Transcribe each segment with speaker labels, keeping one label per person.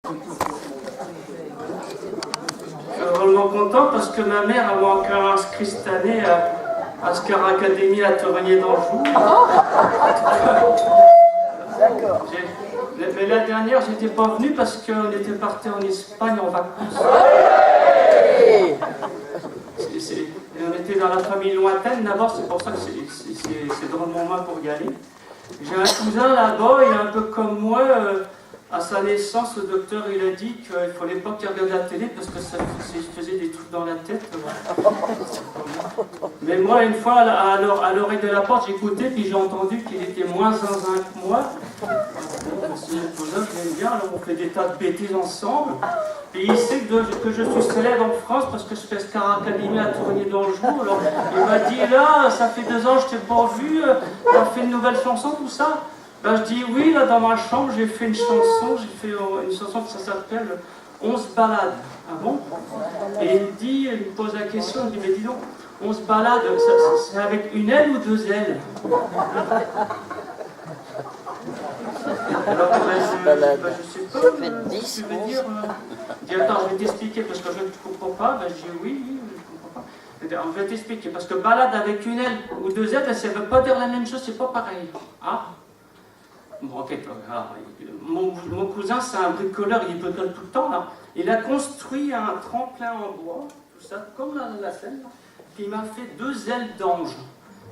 Speaker 1: Je suis vraiment content parce que ma mère a encore inscrit cette année à Scar Academy à Tourigny d'Anjou.
Speaker 2: D'accord.
Speaker 1: Mais la dernière, j'étais pas venu parce qu'on était parti en Espagne en vacances. On était dans la famille lointaine d'abord, c'est pour ça que c'est drôlement loin pour y aller. J'ai un cousin là-bas, il est un peu comme moi. À sa naissance, le docteur il a dit qu'il ne fallait pas qu'il regarde la télé parce que ça faisait des trucs dans la tête. Mais moi, une fois, à l'oreille de la porte, j'écoutais, puis j'ai entendu qu'il était moins zinzin que moi. C'est mon cousin, je l'aime bien, alors on fait des tas de bêtises ensemble. Et il sait que je suis célèbre en France parce que je fais Scar Academy à Tourigny d'Anjou. Alors il m'a dit, là, ça fait 2 ans que je t'ai pas vu, t'as fait une nouvelle chanson, tout ça. Ben, je dis oui, là dans ma chambre j'ai fait une chanson, une chanson qui s'appelle 11 balades. Ah bon? Et il me pose la question, il me dit, mais dis donc, 11 balades, c'est avec une aile ou 2 ailes? Alors je sais pas, tu veux dire, dis attends, je vais t'expliquer parce que je ne comprends pas. Ben, je dis oui, je ne comprends pas. Je vais t'expliquer parce que balade avec une aile ou 2 ailes, ça ne veut pas dire la même chose, c'est pas pareil. Ah? Bon, ok, alors, mon cousin, c'est un bricoleur, il bricole tout le temps, là. Il a construit un tremplin en bois, tout ça, comme la scène, là. Puis il m'a fait 2 ailes d'ange.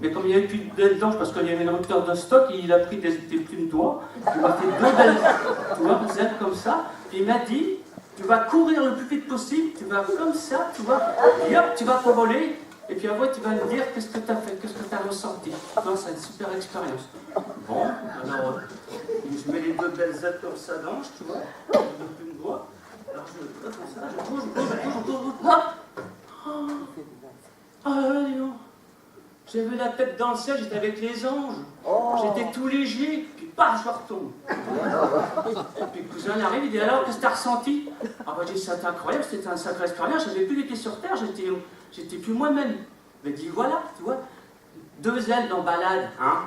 Speaker 1: Mais comme il n'y avait plus d'ailes d'ange, parce qu'il y avait une rupture de stock, il a pris des plumes d'oie, il m'a fait 2 belles ailes comme ça, puis il m'a dit, tu vas courir le plus vite possible, tu vas comme ça, tu vois, et hop, tu vas t'envoler. Et puis après, tu vas me dire qu'est-ce que tu as fait, qu'est-ce que tu as ressenti. Non, c'est une super expérience. Bon, alors, je mets les 2 belles ailes comme ça d'ange, tu vois, une doigt. Alors, je comme ça, je bouge, hop. Ah, dis donc. J'ai vu la tête dans le ciel, j'étais avec les anges. J'étais tout léger, puis paf, je retombe. Et puis le cousin il arrive, il dit alors, qu'est-ce que tu as ressenti? Ah bah j'ai dit, c'était incroyable, c'était une sacrée expérience, j'avais plus les pieds sur terre, j'étais plus moi-même. Mais dis voilà, tu vois, 2 ailes dans balade, hein?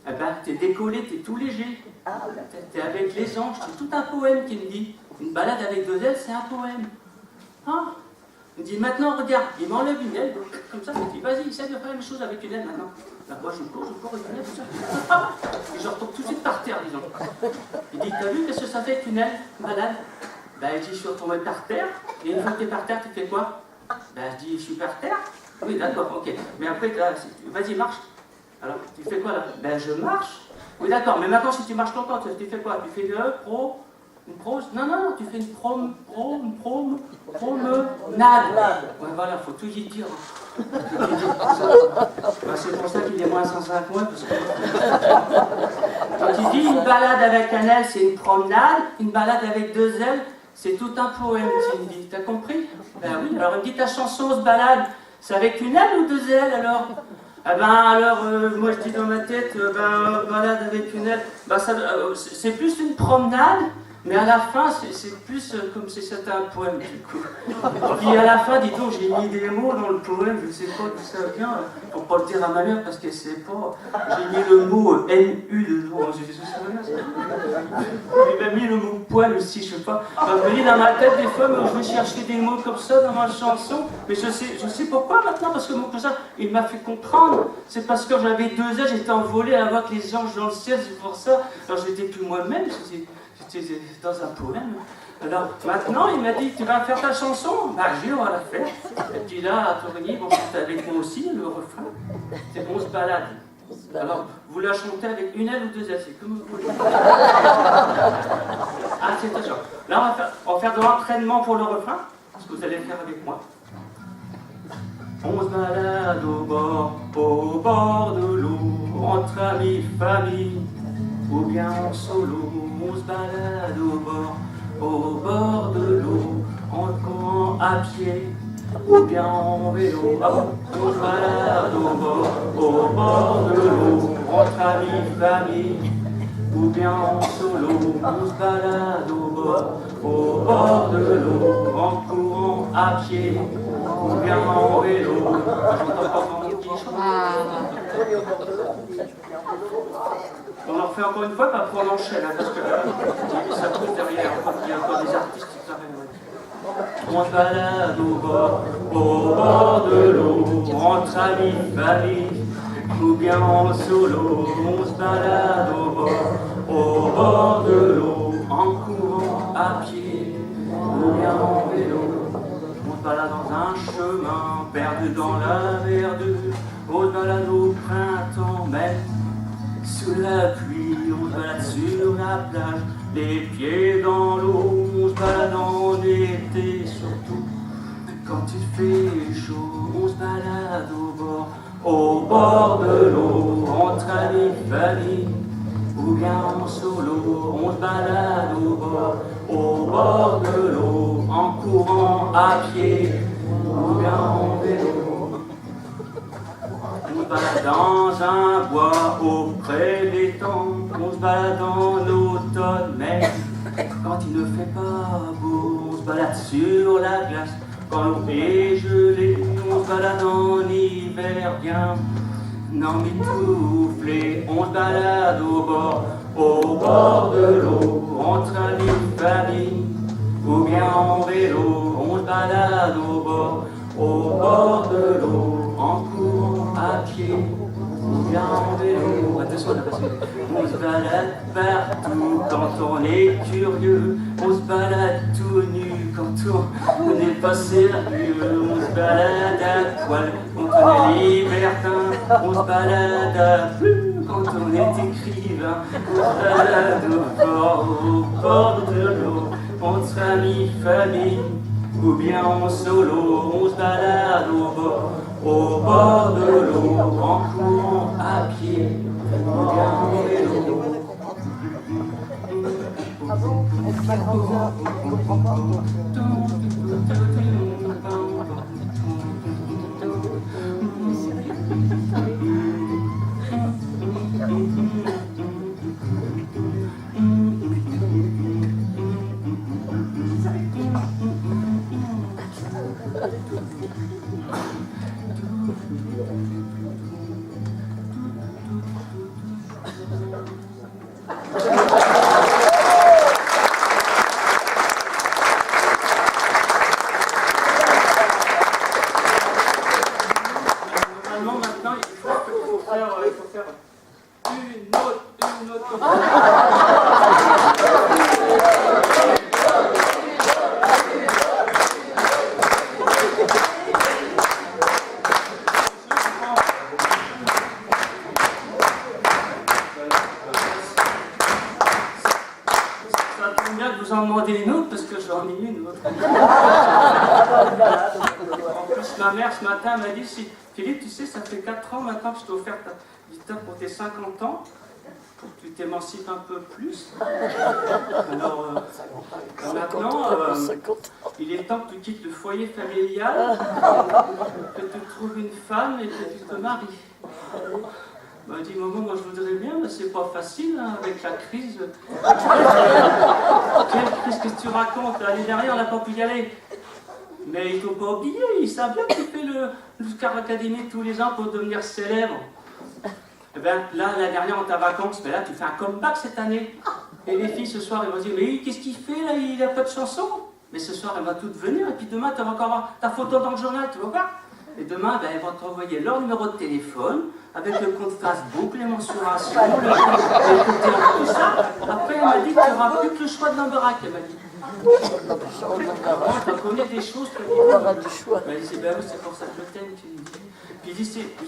Speaker 1: Eh ben, t'es décollé, t'es tout léger. T'es avec les anges, c'est tout un poème qui me dit. Une balade avec 2 ailes, c'est un poème. Hein? Il me dit, maintenant, regarde, il m'enlève une aile, comme ça, il me dit, vas-y, essaie de faire la même chose avec une aile maintenant. Là, moi, je cours, avec une aile, tout ça. Et je retombe tout de suite par terre, disons. Il dit, t'as vu, qu'est-ce que ça fait avec une aile, une balade? Ben, il dit, je suis retombé par terre, et une fois que t'es par terre, tu fais quoi? Ben, je dis, je suis par terre. Oui, d'accord, ok. Mais après, vas-y, marche. Alors, tu fais quoi là? Ben, je marche. Oui, d'accord, mais maintenant, si tu marches longtemps, tu fais quoi? Tu fais une prose? Non, tu fais une promenade. Ouais, voilà, faut tout y dire. Ben, c'est pour ça qu'il est moins 105 mois, parce que... Quand tu dis une balade avec un aile, c'est une promenade, une balade avec 2 ailes, c'est tout un poème, tu me dis. T'as compris? Ben oui, alors il me dit ta chanson se balade, c'est avec une aile ou 2 ailes alors? Eh ben alors, moi je dis dans ma tête, balade avec une aile, c'est plus une promenade, mais à la fin c'est plus comme si c'était un poème du coup. Puis à la fin, dis donc, j'ai mis des mots dans le poème, je ne sais pas d'où ça vient, pour pas le dire à ma mère parce qu'elle ne sait pas. J'ai mis le mot NU dedans, j'ai fait ça. J'ai même mis le mot poème aussi, je sais pas. Je me dis dans ma tête des fois, je vais chercher des mots comme ça dans ma chanson, mais je sais pourquoi maintenant, parce que mon cousin, il m'a fait comprendre. C'est parce que j'avais 2 ans, j'étais envolé à voir que les anges dans le ciel, c'est pour ça. Alors j'étais plus moi-même, j'étais dans un poème. Alors maintenant, il m'a dit, tu vas faire ta chanson? Bah, j'ai on va la faire. Et puis là, à Tourigny, bon, c'est avec moi aussi, le refrain. C'est 11 balades. Alors, vous la chantez avec une aile ou 2 ailes, c'est comme vous voulez. Ah, c'est ça. Là, on va faire de l'entraînement pour le refrain, ce que vous allez faire avec moi. On se balade au bord de l'eau, entre amis, famille, ou bien en solo. On se balade au bord de l'eau, en courant à pied, ou bien en vélo. Ah bon? On se balade au bord de l'eau, entre amis, famille, ou bien en solo. On se balade au bord de l'eau, en courant à pied, ou bien en vélo. J'entends pas mon petit chant. On en refait encore une fois, pas pour l'enchaîne, hein, parce que ça pousse derrière, il y a encore des artistes qui travaillent. On se balade au bord de l'eau, entre amis, famille, ou bien en solo. On se balade au bord de l'eau, en courant à pied, ou bien en vélo. On se balade dans un chemin, perdu dans la verdure. On se balade au printemps, même sous la pluie. On se balade sur la plage, les pieds dans l'eau. On se balade en été, surtout quand il fait chaud. On se balade au bord de l'eau, entre amis, famille, ou bien en solo. On se balade au bord de l'eau, en courant à pied, ou bien en vélo. On se balade dans un bois auprès des temps. On se balade en automne, mais quand il ne fait pas beau. On se balade sur la glace quand l'eau est gelée. On se balade en hiver bien emmitouflé. On se balade au bord de l'eau, entre amis, famille, ou bien en vélo. On se balade au bord de l'eau, en courant à pied, ou bien en vélo. Attention, on se balade partout quand on est curieux. On se balade tout nu quand on n'est pas sérieux. On se balade à poil quand on est libertin. On se balade à plus quand on est écrivain. On se balade au bord de l'eau, entre amis, famille, ou bien en solo. On se balade au bord de l'eau, en courant à pied, ou bien en vélo.
Speaker 2: Ah bon? Est-ce qu'il y a un on comprend pas?
Speaker 1: Normalement, maintenant, il faut faire une autre. Ça tombe bien que vous en demandez une autre, parce que j'en ai une autre. En plus, ma mère, ce matin, m'a dit, Philippe, tu sais, ça fait 4 ans maintenant que je t'ai offert ta guitare pour tes 50 ans, pour que tu t'émancipes un peu plus. Alors, maintenant, il est temps que tu quittes le foyer familial, que tu trouves une femme et que tu te maries. Elle m'a dit, maman, moi je voudrais bien, mais c'est pas facile, hein, avec la crise. Quelle crise, qu'est-ce que tu racontes? L'année dernière, on n'a pas pu y aller. Mais il ne faut pas oublier, ils savent bien que tu fais le Scar Academy tous les ans pour devenir célèbre. Eh bien, là, l'année dernière, en ta vacances, mais là, tu fais un comeback cette année. Et les filles, ce soir, elles vont dire, mais qu'est-ce qu'il fait là? Il n'a pas de chanson. Mais ce soir, elles vont toutes venir, et puis demain, tu vas encore avoir ta photo dans le journal, tu vas voir. Et demain, ben, elles vont t'envoyer leur numéro de téléphone, avec le compte Facebook, les mensurations, tout ça. Après, elle m'a dit que tu n'auras plus que le choix de l'embarac, elle m'a dit. Tu connais des choses, tu as dit. Elle dit, ben oui, c'est pour ça que je t'aime, tu dis. Puis je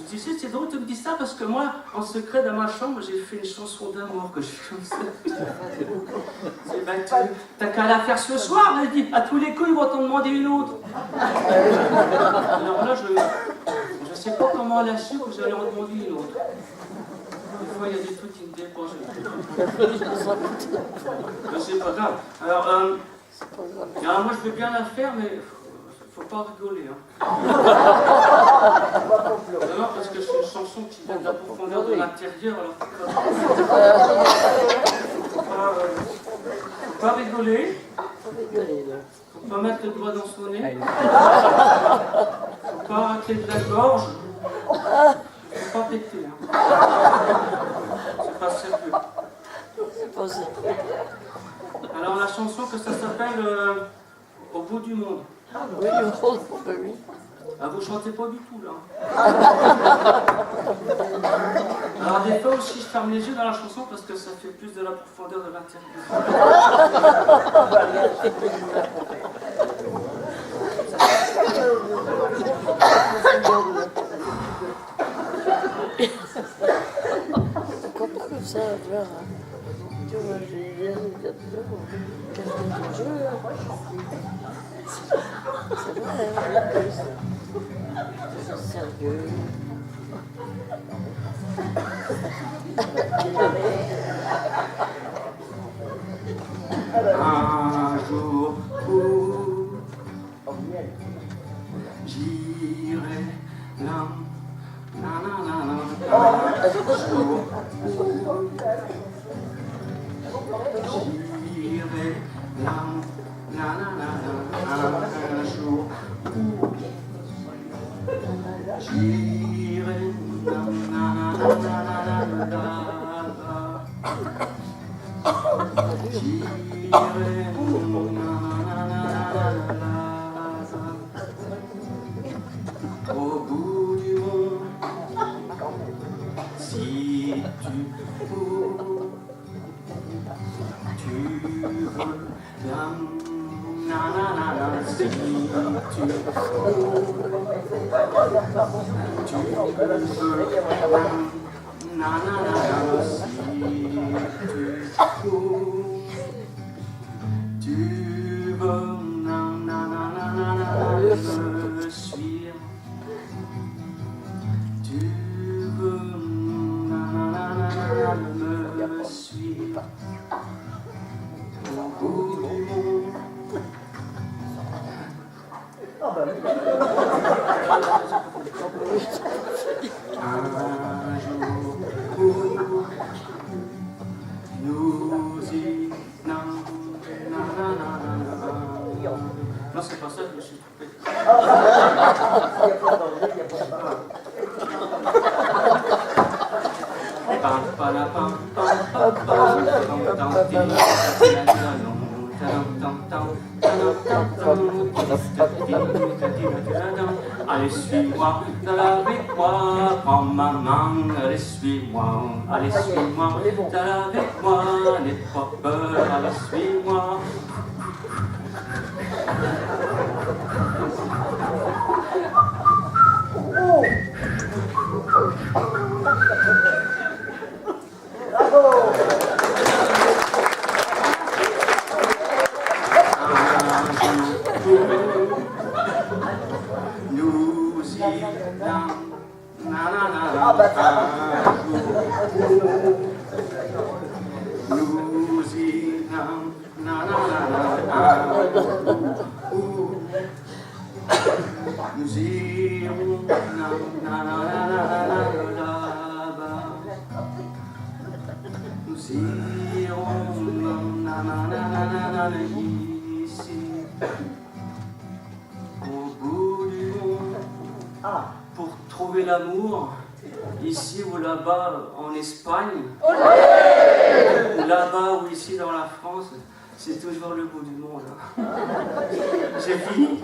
Speaker 1: dis, c'est drôle, tu me dis ça, parce que moi, en secret, dans ma chambre, j'ai fait une chanson d'amour que je fais. Ben, t'as qu'à la faire ce soir, elle dit. À tous les coups, ils vont t'en demander une autre. Alors là, je sais pas comment elle a su que j'allais en demander une autre. Des fois, il y a des trucs qui me déposent. Mais c'est pas grave. Alors, moi, je veux bien la faire, mais faut pas rigoler. Hein. Non, parce que c'est une chanson qui vient de la profondeur de l'intérieur. Alors, faut pas rigoler. Faut pas mettre le doigt dans son nez. Faut pas racler de la gorge. Faut pas péter. Hein. C'est pas sérieux.
Speaker 2: poser.
Speaker 1: Alors la chanson que ça s'appelle Au bout du monde.
Speaker 2: Oui, oui.
Speaker 1: Ah, vous chantez pas du tout là. Alors des fois aussi je ferme les yeux dans la chanson parce que ça fait plus de la profondeur de l'intérieur.
Speaker 2: Comment que ça, là? Tu vois, j'ai quelqu'un de jeu. C'est vrai, c'est sérieux.
Speaker 1: Un jour où j'irai là, un jour où j'irai là, un jour où j'irai au bout du monde, si tu veux, si tu me suivre, tu veux me suivre au bout du monde. Un jour où nous y non, c'est pas ça, je me suis trompé. Allez, suis-moi, avec moi, prends ma main, allez, suis-moi, allez, suis-moi, avec moi, n'aie pas peur, allez, suis-moi. Nous irons là-bas. Nous irons ici, au bout du monde, pour trouver l'amour, ici ou là-bas en Espagne, là-bas ou ici dans la France. C'est toujours le bout du monde. J'ai fini.